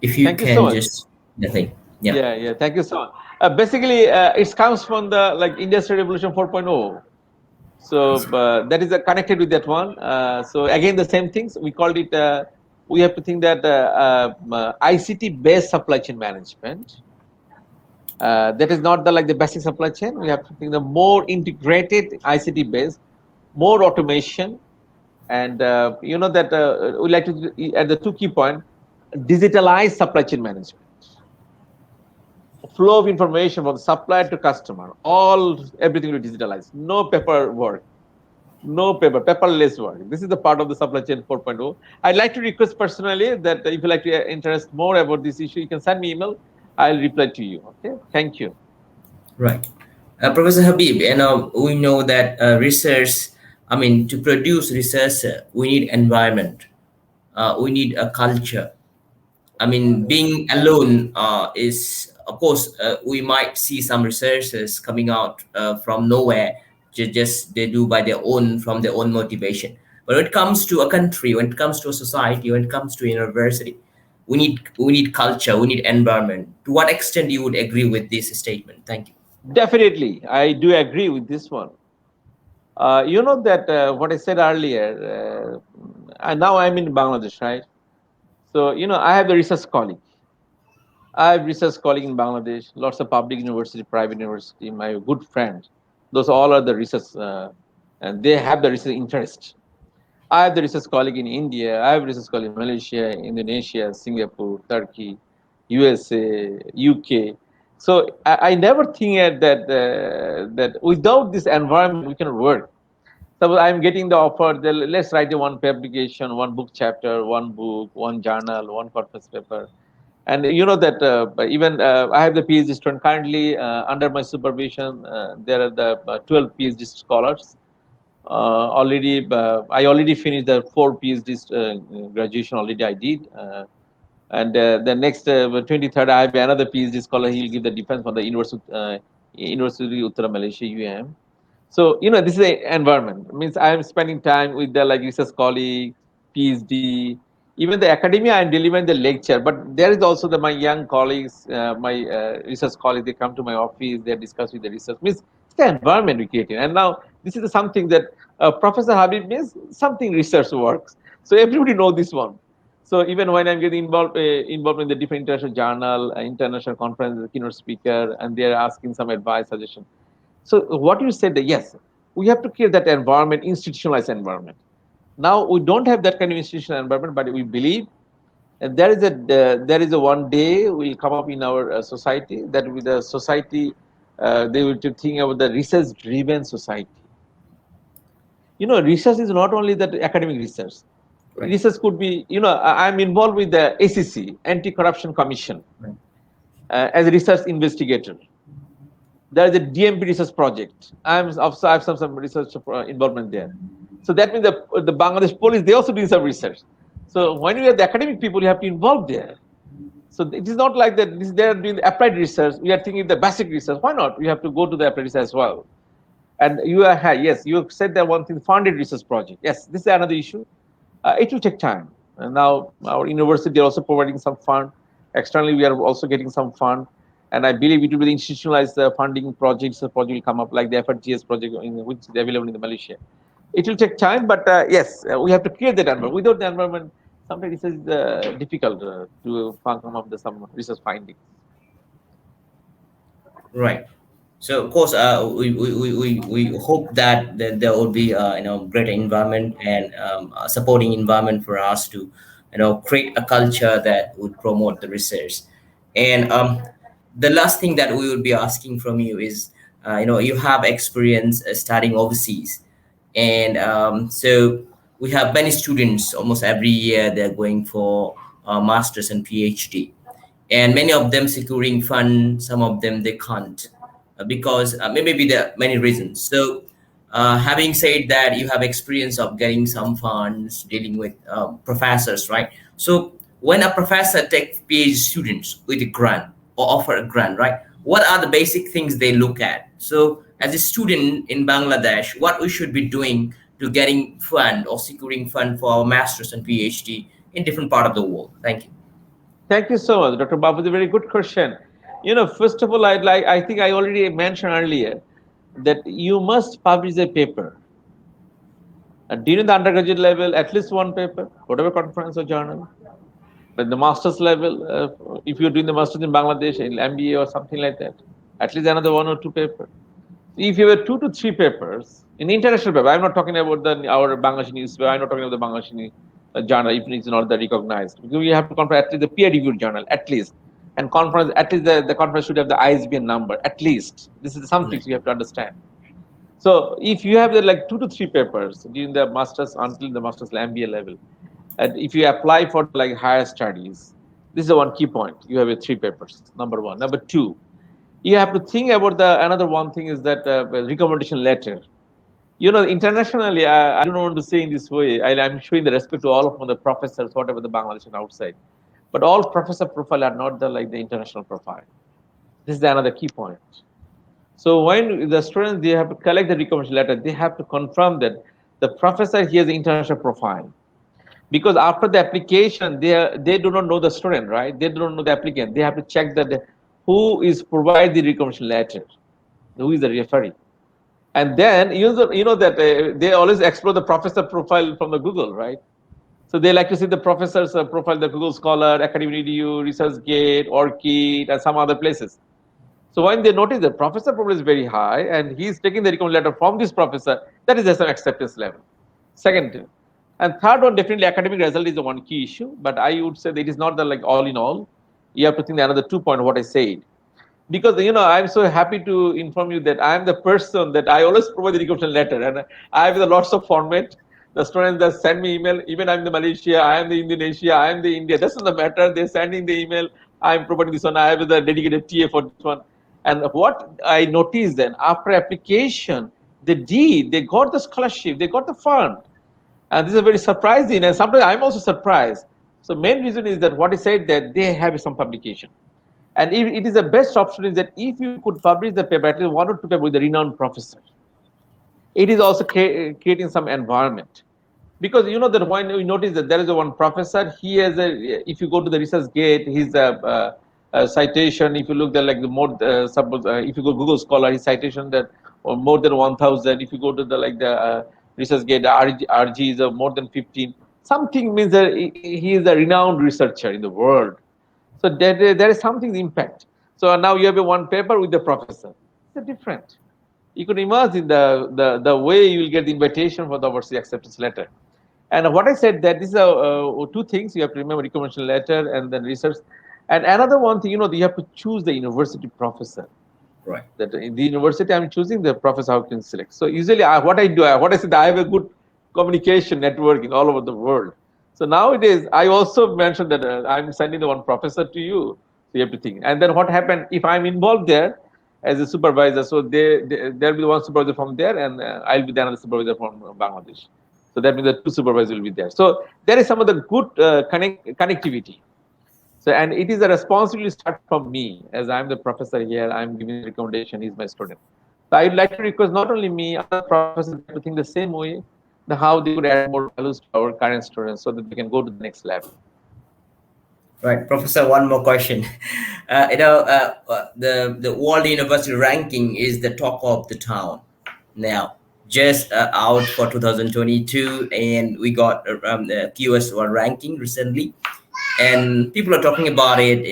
If you Thank you so can, much. just nothing. Yeah. Thank you so much. Basically, it comes from the Industrial Revolution 4.0. So that is connected with that one. So again, the same things. We called it. We have to think that ICT-based supply chain management. That is not the basic supply chain. We have to think the more integrated ICT-based, more automation, and you know that we like to at the two key point, digitalize supply chain management. Flow of information from supplier to customer, everything will be digitalized. No paperwork, paperless work. This is the part of the supply chain 4.0. I'd like to request personally that if you like to interest more about this issue, you can send me email. I'll reply to you. Okay, thank you. Right. Professor Habib, we know that research I mean, to produce research, we need environment, we need a culture. I mean, being alone is, of course, we might see some researchers coming out from nowhere, just they do by their own, from their own motivation. But when it comes to a country, when it comes to a society, when it comes to a university, we need culture, we need environment. To what extent you would agree with this statement? Thank you. Definitely, I do agree with this one. You know that what I said earlier, and now I'm in Bangladesh, right? So, I have the research colleague. I have research colleague in Bangladesh, lots of public university, private university, my good friends. Those all are the research, and they have the research interest. I have the research colleague in India. I have research colleague in Malaysia, Indonesia, Singapore, Turkey, USA, UK. So I never think that without this environment we can work. Suppose I'm getting the offer, let's write a one publication, one book chapter, one book, one journal, one conference paper. And you know that even I have the PhD student currently under my supervision. There are the 12 PhD scholars. I already finished the 4 PhD graduation already I did. And the next 23rd, I have another PhD scholar. He will give the defense from the University Uttar Malaysia UM. So this is an environment. It means I am spending time with the like research colleague, PhD, even the academia. I am delivering the lecture, but there is also my young colleagues, my research colleagues. They come to my office. They discuss with the research. Means it's the environment we create. And now this is something that Professor Habib means something research works. So everybody know this one. So even when I'm getting involved in the different international journal, international conference, keynote speaker, and they're asking some advice, suggestion. So what you said, that yes, we have to create that environment, institutionalized environment. Now we don't have that kind of institutional environment, but we believe, and there is a one day will come up in our society that with the society, they will to think about the research-driven society. Research is not only that academic research. Right. Research could be, I'm involved with the ACC, Anti-Corruption Commission, Right. As a research investigator. There is a DMP research project. I have some research involvement there. So that means the Bangladesh police, they also do some research. So when you have the academic people, you have to involve there. So it is not like that they are doing the applied research. We are thinking the basic research. Why not? We have to go to the applied research as well. And yes, you said that one thing, funded research project. Yes, this is another issue. It will take time. And now our university are also providing some fund. Externally, we are also getting some fund. And I believe it will be institutionalized funding projects. The project will come up like the FRGS project, which is available in Malaysia. It will take time, but yes, we have to create that environment. Without the environment, sometimes it is difficult to come up with some research findings. Right. So of course, we hope that there will be greater environment and a supporting environment for us to create a culture that would promote the research. And the last thing that we would be asking from you is, you have experience studying overseas, and so we have many students almost every year they're going for masters and PhD, and many of them securing fund, some of them they can't because maybe there are many reasons. So having said that, you have experience of getting some funds, dealing with professors, right? So when a professor takes PhD students with a grant or offer a grant, right, what are the basic things they look at? So as a student in Bangladesh, what we should be doing to getting fund or securing fund for our masters and PhD in different part of the world? Thank you. Thank you so much, Dr. Babu. It's a very good question. First of all, I think I already mentioned earlier that you must publish a paper. During the undergraduate level, at least one paper, whatever conference or journal. But the master's level, if you're doing the master's in Bangladesh, in MBA or something like that, at least another one or two papers. If you have 2 to 3 papers in international paper, I'm not talking about our Bangladeshi newspaper, I'm not talking about the Bangladeshi journal, if it's not the recognized. Because we have to confer at least the peer-reviewed journal, at least. And conference, at least the conference should have the ISBN number, at least. This is something you have to understand. So if you have 2 to 3 papers during the master's until the master's MBA level, and if you apply for higher studies, this is the one key point. You have 3 papers. Number one. Number two, you have to think about another one thing is that recommendation letter. Internationally, I don't want to say in this way. I'm showing the respect to all of the professors, whatever the Bangladesh and outside. But all professor profile are not the international profile. This is another key point. So when the students, they have to collect the recommendation letter, they have to confirm that the professor he has the international profile. Because after the application, they do not know the student, right? They do not know the applicant. They have to check that who is provide the recommendation letter, who is the referee. And then that they always explore the professor profile from the Google, right? So they like to see the professor's profile, the Google Scholar, Academic Edu, ResearchGate, ORCID, and some other places. So when they notice the professor profile is very high and he's taking the recommendation letter from this professor, that is just an acceptance level. Second, and third one, definitely academic result is the one key issue, but I would say that it is not the all in all. You have to think the another 2 point what I said. Because I'm so happy to inform you that I am the person that I always provide the recommendation letter, and I have the lots of format. The students that send me email, even I'm the Malaysia, I am the Indonesia, I am the India. That's not the matter. They're sending the email. I'm providing this one. I have the dedicated TA for this one. And what I noticed then after application, they got the scholarship, they got the fund, and this is very surprising. And sometimes I'm also surprised. So main reason is that what I said that they have some publication. And if it is the best option is that if you could publish the paper, at least 1 or 2 paper with a renowned professor, it is also creating some environment. Because that when we notice that there is a one professor, he has if you go to the ResearchGate, his citation, if you look there like the more, suppose if you go Google Scholar, his citation that or more than 1,000. If you go to the ResearchGate, RG is more than 15. Something means that he is a renowned researcher in the world. So there is something impact. So now you have a one paper with the professor. It's different. You could imagine the way you will get the invitation for the overseas acceptance letter. And what I said that these are two things you have to remember: recommendation letter and then research. And another one thing, you have to choose the university professor. Right. That in the university I'm choosing the professor how can select. So usually what I said, I have a good communication networking all over the world. So nowadays, I also mentioned that I'm sending the one professor to you. So you have to think. And then what happened if I'm involved there as a supervisor? So there'll be one supervisor from there, and I'll be the another supervisor from Bangladesh. So that means the two supervisors will be there. So there is some of the good connectivity. So and it is a responsibility start from me as I'm the professor here. I'm giving the recommendation. He's my student. So I'd like to request not only me, other professors to think the same way, how they could add more values to our current students so that they can go to the next level. Right, Professor. One more question. The World University ranking is the talk of the town now. Just out for 2022, and we got the QS1 ranking recently, and people are talking about it.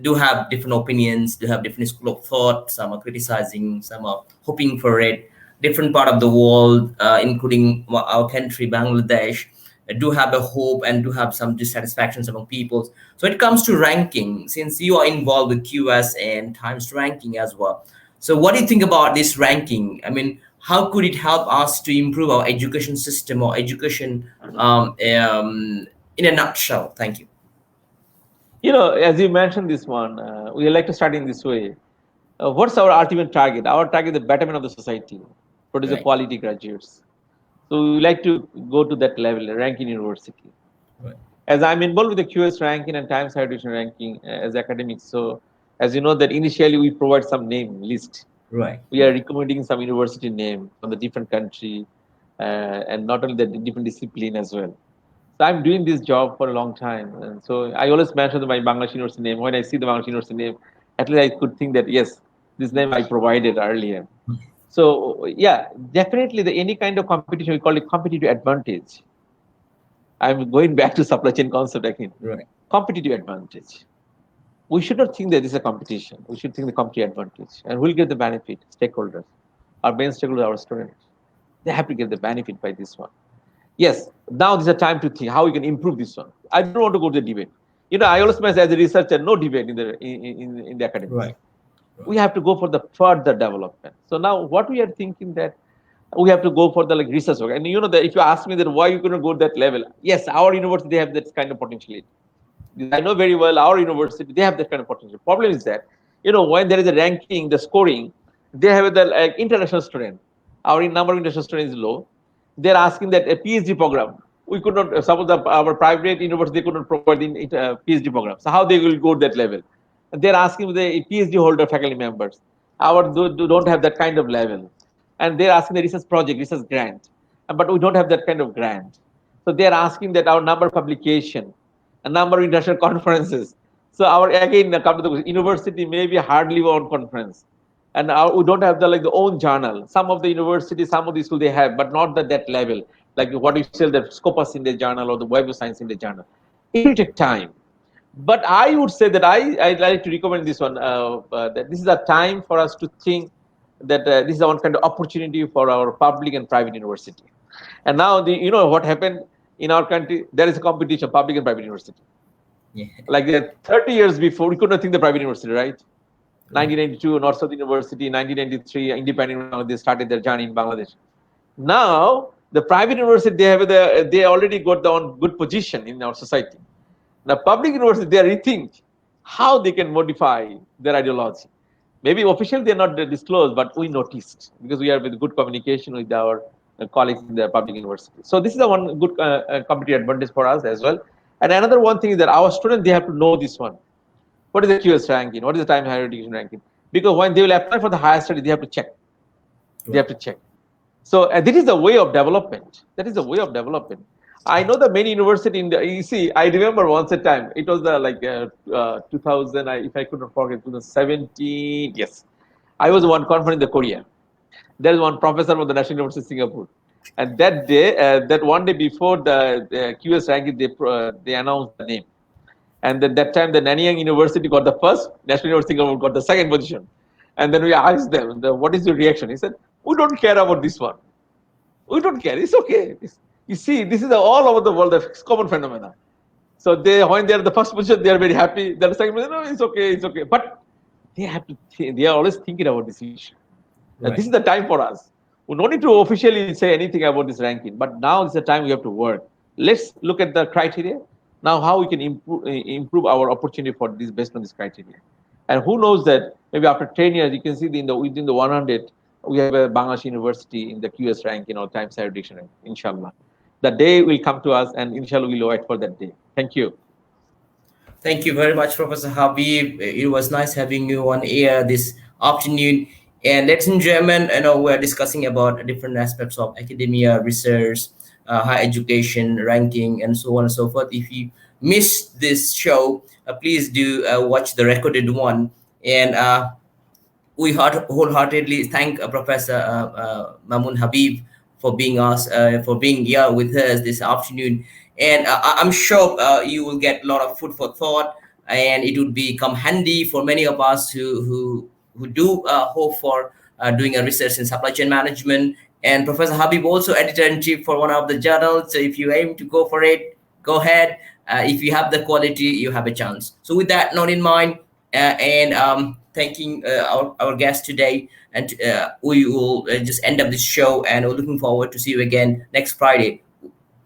Do have different opinions, do have different school of thought. Some are criticizing, some are hoping for it. Different part of the world, including our country, Bangladesh, do have a hope and do have some dissatisfactions among people. So it comes to ranking, since you are involved with QS and Times ranking as well. So what do you think about this ranking? I mean, how could it help us to improve our education system or education in a nutshell? Thank you. As you mentioned this one, we like to start in this way. What's our ultimate target? Our target is the betterment of the society, produce the Right. quality graduates. So we like to go to that level, ranking university. Right. As I'm involved with the QS ranking and Times Higher Education ranking as academics, so as you know that initially we provide some name list. Right. We are recommending some university name from the different country, and not only the different discipline as well. So I'm doing this job for a long time, and so I always mention my Bangladesh University name. When I see the Bangladesh University name, at least I could think that yes, this name I provided earlier. So yeah, definitely any kind of competition we call it competitive advantage. I'm going back to supply chain concept again. Right. Competitive advantage. We should not think that this is a competition. We should think the competitive advantage, and we'll get the benefit. Stakeholders, our main stakeholders, our students, they have to get the benefit by this one. Yes, now is a time to think how we can improve this one. I don't want to go to the debate. I always mention as a researcher, no debate in the academics. Right. We have to go for the further development. So now what we are thinking that we have to go for the research work. And that if you ask me that why you couldn't go to that level, yes, our university they have that kind of potential. I know very well our university they have that kind of potential. Problem is that when there is a ranking, the scoring, they have the international student. our number of international students is low. They're asking that a PhD program. We could not, suppose our private university could not provide the PhD program. So how they will go to that level? They're asking the PhD holder faculty members. Our don't have that kind of level. And they're asking the research project, research grant. But we don't have that kind of grant. So they're asking that our number of publication, a number of international conferences. So our, again, come to the university, maybe hardly one conference. And we don't have the own journal. Some of the universities, some of the schools they have, but not that level. Like what you say, the Scopus in the journal or the Web of Science in the journal. It will take time. But I would say that I'd like to recommend this one. That this is a time for us to think that this is one kind of opportunity for our public and private university. And now what happened in our country? There is a competition, public and private university. Yeah. Like 30 years before, we could not think the private university, right? 1992, North South University, 1993, independent, they started their journey in Bangladesh. Now, the private university, they already got the good position in our society. Now, public university, they rethink how they can modify their ideology. Maybe officially they're not disclosed, but we noticed because we are with good communication with our colleagues in the public university. So this is the one good competitive advantage for us as well. And another one thing is that our students, they have to know this one. What is the QS ranking? What is the time higher education ranking? Because when they will apply for the higher study, they have to check. They have to check. So this is the way of development. That is the way of development. I know that many universities in you see, I remember once a time, it was 2000, if I could not forget, 2017, yes. I was one conference in Korea. There is one professor from the National University of Singapore. And that day, that one day before the QS ranking, they announced the name. And then that time, the Nanyang University got the first, National University of Singapore got the second position. And then we asked them, what is your reaction? He said, we don't care about this one. We don't care. It's okay. You see, this is all over the world, it's common phenomena. So when they're the first position, they are very happy. Then the second position, no, it's okay, it's okay. But they have to they are always thinking about this issue. Right. This is the time for us. We don't need to officially say anything about this ranking, but now is the time we have to work. Let's look at the criteria. Now, how we can improve our opportunity for this based on this criteria. And who knows that maybe after 10 years, you can see within the 100, we have a Bangladesh University in the QS ranking or Times Higher Education rank, inshallah. The day will come to us, and inshallah, we'll wait for that day. Thank you. Thank you very much, Professor Habib. It was nice having you on air this afternoon. And ladies and gentlemen, we're discussing about different aspects of academia, research, higher education, ranking, and so on and so forth. If you missed this show, please do watch the recorded one. And we wholeheartedly thank Professor Mamun Habib for being here with us this afternoon. And I'm sure you will get a lot of food for thought, and it would become handy for many of us who do hope for doing a research in supply chain management. And Professor Habib also editor-in-chief for one of the journals. So if you aim to go for it, go ahead. If you have the quality, you have a chance. So with that note in mind, and thanking our guest today, and we will just end up this show, and we're looking forward to see you again next Friday.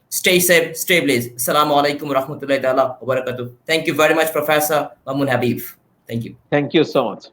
Stay safe, stay blessed. Assalamu alaikum wa rahmatullahi wa barakatuh. Thank you very much, Professor Mamun Habib. Thank you. Thank you so much.